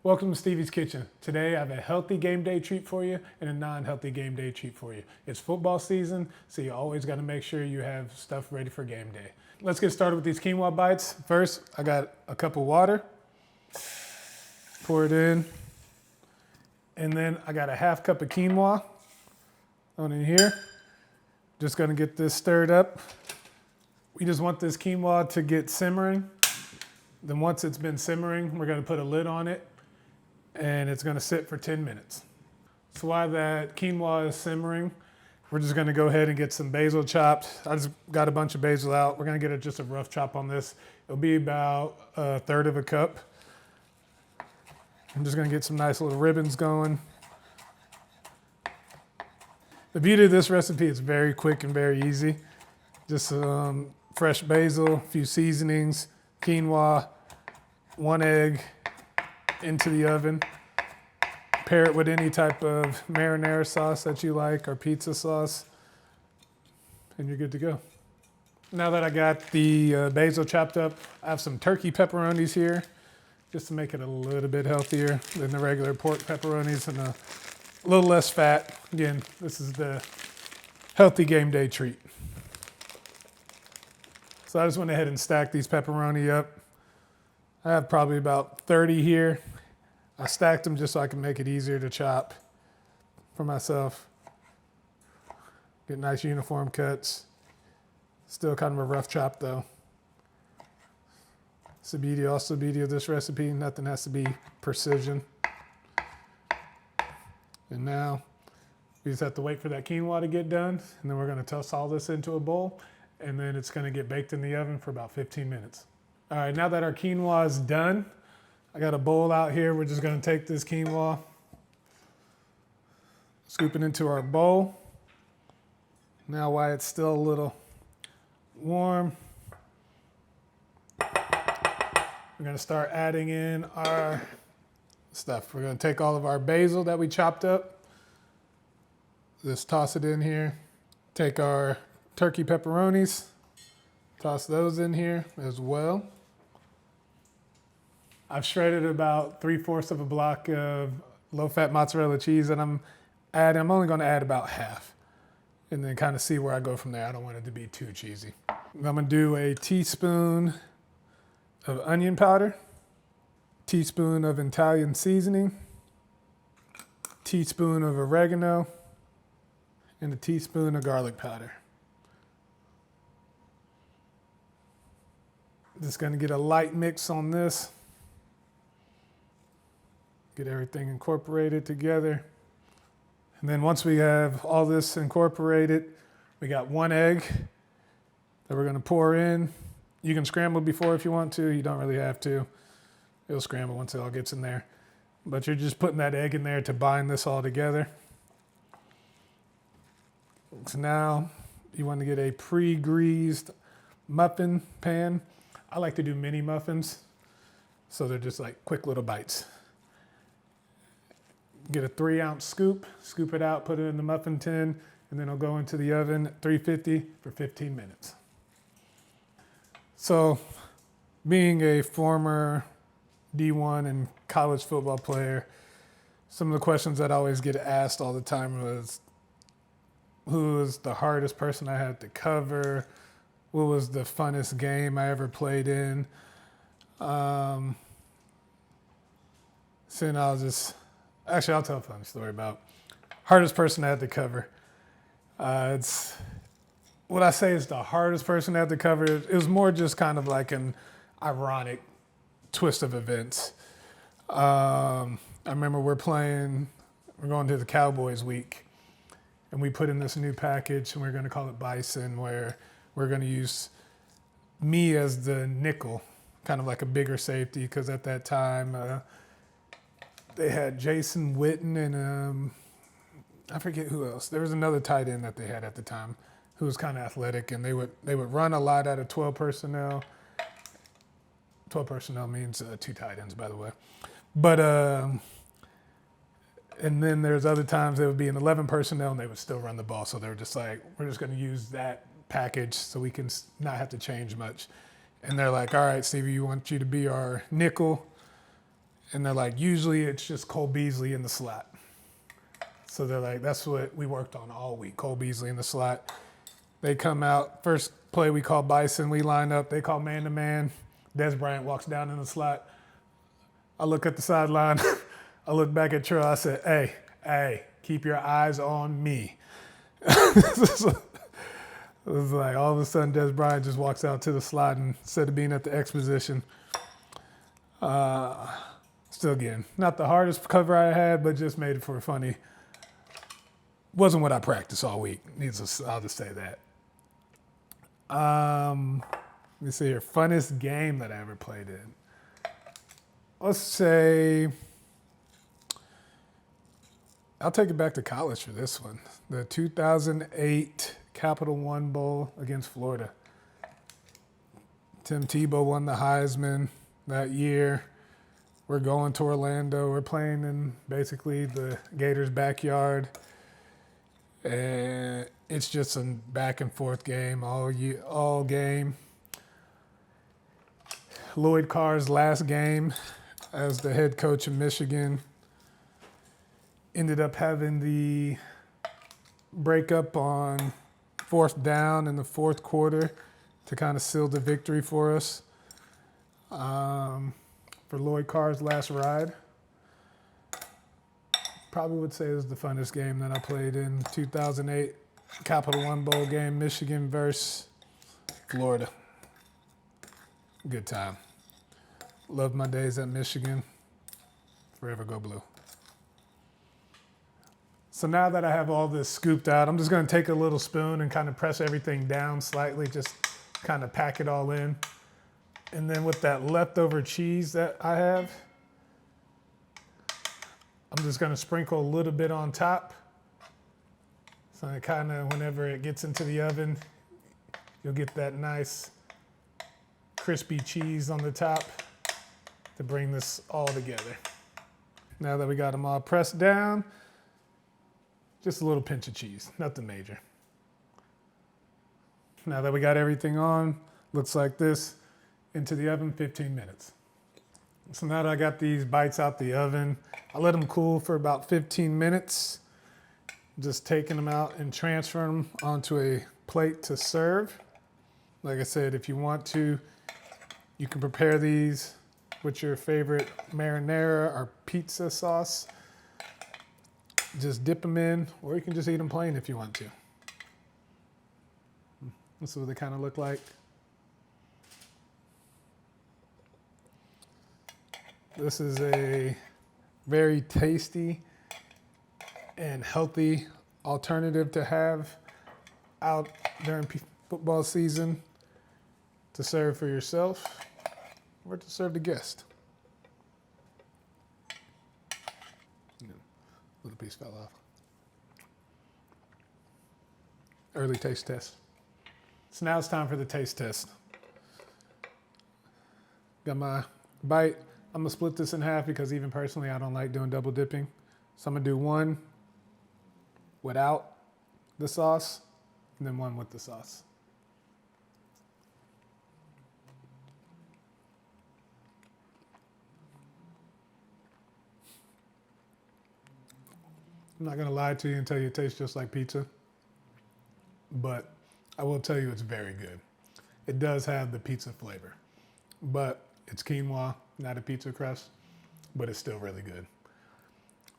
Welcome to Stevie's Kitchen. Today I have a healthy game day treat for you and a non-healthy game day treat for you. It's football season, so you always got to make sure you have stuff ready for game day. Let's get started with these quinoa bites. First, I got a cup of water. Pour it in. And then I got a half cup of quinoa on in here. Just gonna get this stirred up. We just want this quinoa to get simmering. Then once it's been simmering, we're gonna put a lid on it and it's gonna sit for 10 minutes. So while that quinoa is simmering, we're just gonna go ahead and get some basil chopped. I just got a bunch of basil out. We're gonna get just a rough chop on this. It'll be about a third of a cup. I'm just gonna get some nice little ribbons going. The beauty of this recipe is very quick and very easy. Just fresh basil, a few seasonings, quinoa, 1 egg into the oven. Pair it with any type of marinara sauce that you like or pizza sauce, and you're good to go. Now that I got the basil chopped up, I have some turkey pepperonis here, just to make it a little bit healthier than the regular pork pepperonis and a little less fat. Again, this is the healthy game day treat. So I just went ahead and stacked these pepperoni up. I have probably about 30 here. I stacked them just so I can make it easier to chop for myself. Get nice uniform cuts. Still kind of a rough chop though. It's the beauty of this recipe. Nothing has to be precision. And now we just have to wait for that quinoa to get done, and then we're gonna toss all this into a bowl, and then it's gonna get baked in the oven for about 15 minutes. All right, now that our quinoa is done, I got a bowl out here. We're just gonna take this quinoa, scoop it into our bowl. Now while it's still a little warm, we're gonna start adding in our stuff. We're gonna take all of our basil that we chopped up, just toss it in here. Take our turkey pepperonis, toss those in here as well. I've shredded about 3/4 of a block of low-fat mozzarella cheese, and I'm only gonna add about half, and then kind of see where I go from there. I don't want it to be too cheesy. I'm gonna do a teaspoon of onion powder, teaspoon of Italian seasoning, teaspoon of oregano, and a teaspoon of garlic powder. Just gonna get a light mix on this. Get everything incorporated together. And then once we have all this incorporated, we got 1 egg that we're gonna pour in. You can scramble before if you want to. You don't really have to. It'll scramble once it all gets in there. But you're just putting that egg in there to bind this all together. So now you want to get a pre-greased muffin pan. I like to do mini muffins, so they're just like quick little bites. Get a 3-ounce scoop, scoop it out, put it in the muffin tin, and then it'll go into the oven at 350 for 15 minutes. So, being a former D1 and college football player, some of the questions that I always get asked all the time was, who was the hardest person I had to cover? What was the funnest game I ever played in? So I'll tell a funny story about hardest person I had to cover. It's what I say is the hardest person I had to cover. It was more just kind of like an ironic twist of events. I remember we're going to the Cowboys week, and we put in this new package, and we're going to call it Bison, where we're going to use me as the nickel, kind of like a bigger safety, because at that time they had Jason Witten and I forget who else. There was another tight end that they had at the time who was kind of athletic, and they would run a lot out of 12 personnel. 12 personnel means 2 tight ends, by the way. But and then there's other times they would be in 11 personnel and they would still run the ball. So they were just like, we're just going to use that package so we can not have to change much. And they're like, all right, Stevie, we want you to be our nickel. And they're like, usually it's just Cole Beasley in the slot. So they're like, that's what we worked on all week, Cole Beasley in the slot. They come out, first play we call Bison, we line up, they call man-to-man. Des Bryant walks down in the slot. I look at the sideline. I look back at Trill. I said, hey, keep your eyes on me. It was like all of a sudden Des Bryant just walks out to the slot and instead of being at the X position. Still again, not the hardest cover I had, but just made it for funny. Wasn't what I practiced all week. I'll just say that. Let me see here. Funnest game that I ever played in. Let's say, I'll take it back to college for this one. The 2008 Capital One Bowl against Florida. Tim Tebow won the Heisman that year. We're going to Orlando. We're playing in basically the Gators' backyard. And it's just a back and forth game all game. Lloyd Carr's last game as the head coach of Michigan ended up having the breakup on fourth down in the fourth quarter to kind of seal the victory for us. For Lloyd Carr's last ride. Probably would say it was the funnest game that I played in 2008 Capital One Bowl game, Michigan versus Florida. Good time. Loved my days at Michigan. Forever go blue. So now that I have all this scooped out, I'm just going to take a little spoon and kind of press everything down slightly, just kind of pack it all in. And then with that leftover cheese that I have, I'm just going to sprinkle a little bit on top. So it kind of, whenever it gets into the oven, you'll get that nice crispy cheese on the top to bring this all together. Now that we got them all pressed down, just a little pinch of cheese, nothing major. Now that we got everything on, looks like this, into the oven, 15 minutes. So now that I got these bites out the oven, I let them cool for about 15 minutes. Just taking them out and transferring them onto a plate to serve. Like I said, if you want to, you can prepare these with your favorite marinara or pizza sauce. Just dip them in, or you can just eat them plain if you want to. This is what they kind of look like. This is a very tasty and healthy alternative to have out during football season to serve for yourself or to serve the guest. Little piece fell off. Early taste test. So now it's time for the taste test. Got my bite. I'm gonna split this in half because even personally, I don't like doing double dipping. So I'm gonna do one without the sauce and then one with the sauce. I'm not gonna lie to you and tell you it tastes just like pizza, but I will tell you it's very good. It does have the pizza flavor, but it's quinoa, not a pizza crust, but it's still really good.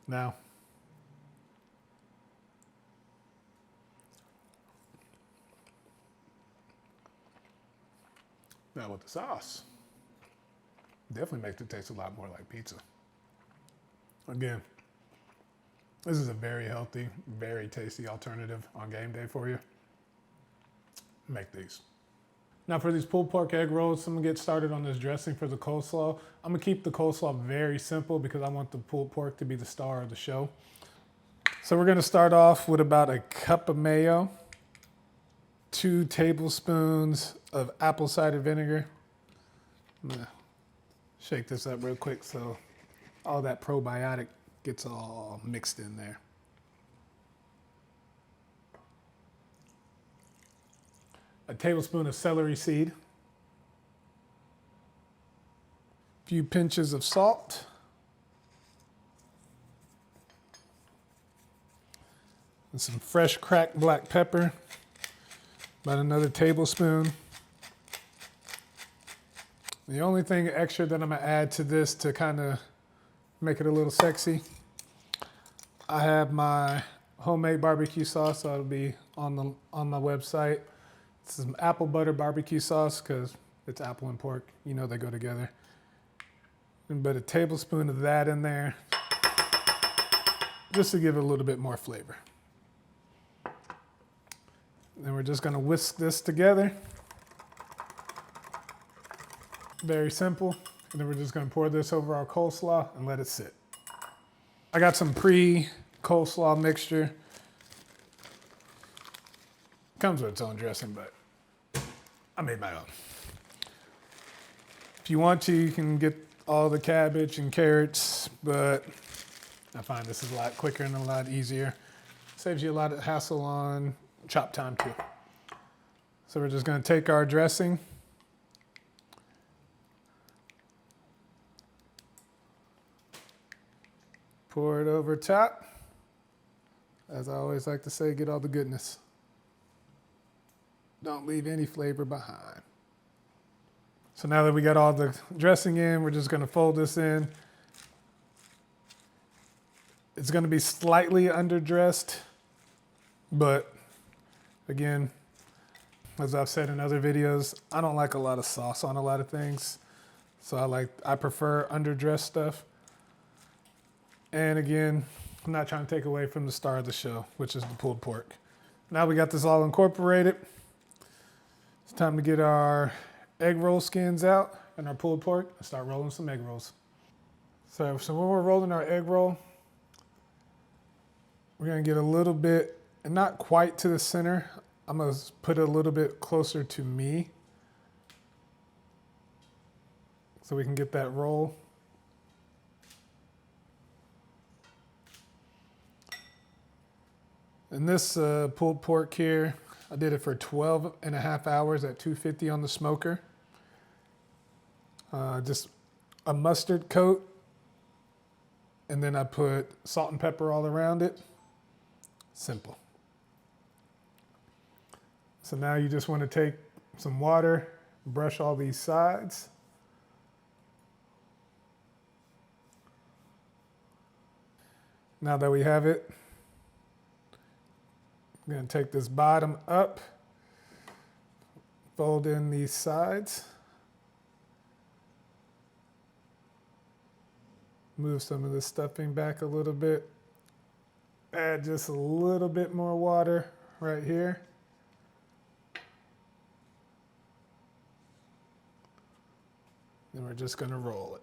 Now with the sauce, definitely makes it taste a lot more like pizza. Again, this is a very healthy, very tasty alternative on game day for you. Make these. Now for these pulled pork egg rolls, I'm gonna get started on this dressing for the coleslaw. I'm gonna keep the coleslaw very simple because I want the pulled pork to be the star of the show. So we're gonna start off with about a cup of mayo, 2 tablespoons of apple cider vinegar. I'm gonna shake this up real quick so all that probiotic gets all mixed in there. A tablespoon of celery seed. A few pinches of salt. And some fresh cracked black pepper, about another tablespoon. The only thing extra that I'm gonna add to this to kind of make it a little sexy, I have my homemade barbecue sauce. That'll be on my website. It's some apple butter barbecue sauce because it's apple and pork. You know they go together. But a tablespoon of that in there, just to give it a little bit more flavor. Then we're just gonna whisk this together. Very simple. And then we're just gonna pour this over our coleslaw and let it sit. I got some pre-coleslaw mixture. Comes with its own dressing, but I made my own. If you want to, you can get all the cabbage and carrots, but I find this is a lot quicker and a lot easier. Saves you a lot of hassle on chop time too. So we're just gonna take our dressing, pour it over top. As I always like to say, get all the goodness. Don't leave any flavor behind. So now that we got all the dressing in, we're just gonna fold this in. It's gonna be slightly underdressed, but again, as I've said in other videos, I don't like a lot of sauce on a lot of things. So I prefer underdressed stuff. And again, I'm not trying to take away from the star of the show, which is the pulled pork. Now we got this all incorporated. It's time to get our egg roll skins out and our pulled pork and start rolling some egg rolls. So when we're rolling our egg roll, we're gonna get a little bit, and not quite to the center. I'm gonna put it a little bit closer to me so we can get that roll. And this pulled pork here, I did it for 12 and a half hours at 250 on the smoker. Just a mustard coat, and then I put salt and pepper all around it. Simple. So now you just want to take some water, brush all these sides. Now that we have it, I'm going to take this bottom up, fold in these sides, move some of the stuffing back a little bit, add just a little bit more water right here. Then we're just going to roll it.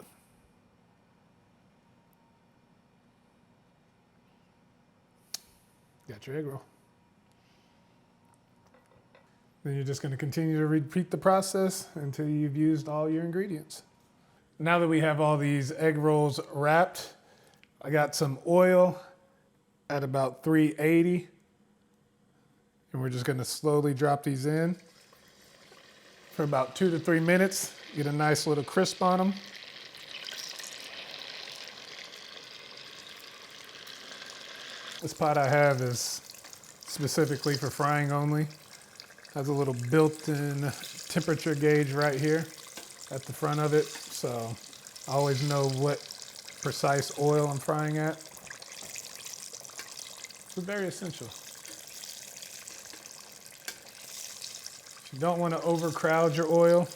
Got your egg roll. Then you're just going to continue to repeat the process until you've used all your ingredients. Now that we have all these egg rolls wrapped, I got some oil at about 380. And we're just going to slowly drop these in for about 2 to 3 minutes. Get a nice little crisp on them. This pot I have is specifically for frying only. Has a little built-in temperature gauge right here at the front of it, so I always know what precise oil I'm frying at. It's very essential. You don't want to overcrowd your oil.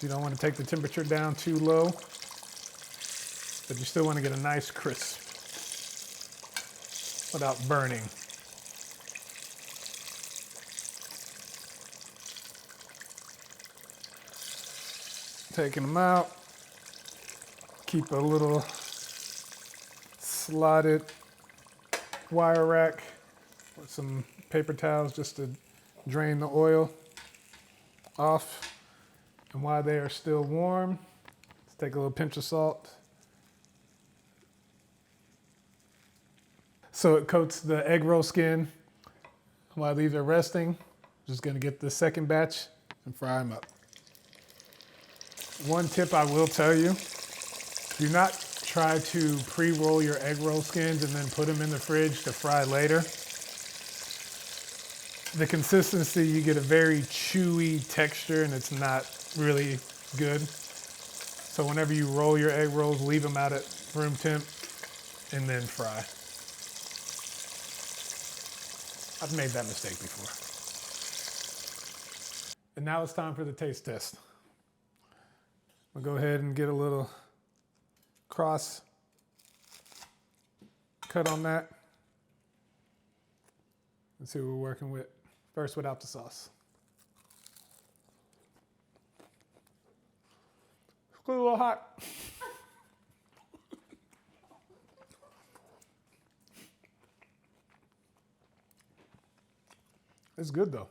You don't want to take the temperature down too low, but you still want to get a nice crisp without burning. Taking them out, keep a little slotted wire rack with some paper towels just to drain the oil off. And while they are still warm, let's take a little pinch of salt. So it coats the egg roll skin. While these are resting, I'm just gonna get the second batch and fry them up. One tip I will tell you, do not try to pre-roll your egg roll skins and then put them in the fridge to fry later. The consistency, you get a very chewy texture and it's not really good. So whenever you roll your egg rolls, leave them out at room temp and then fry. I've made that mistake before. And now it's time for the taste test. I'll go ahead and get a little cross cut on that. Let's see what we're working with. First, without the sauce. It's a little hot. It's good though.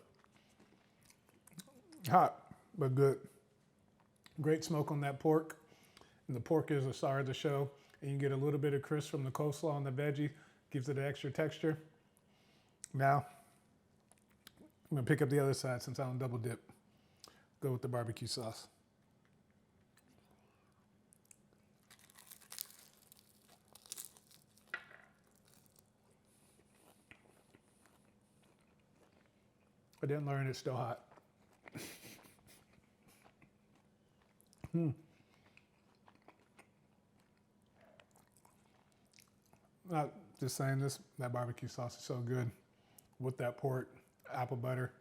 Hot, but good. Great smoke on that pork. And the pork is a star of the show. And you get a little bit of crisp from the coleslaw and the veggie. Gives it an extra texture. Now, I'm gonna pick up the other side since I don't double dip. Go with the barbecue sauce. I didn't learn it's still hot. Not just saying this, that barbecue sauce is so good with that pork, apple butter.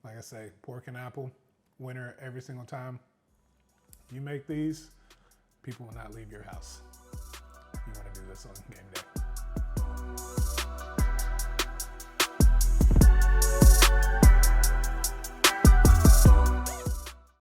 Like I say, pork and apple, winner every single time. If you make these, people will not leave your house. You want to do this on game day.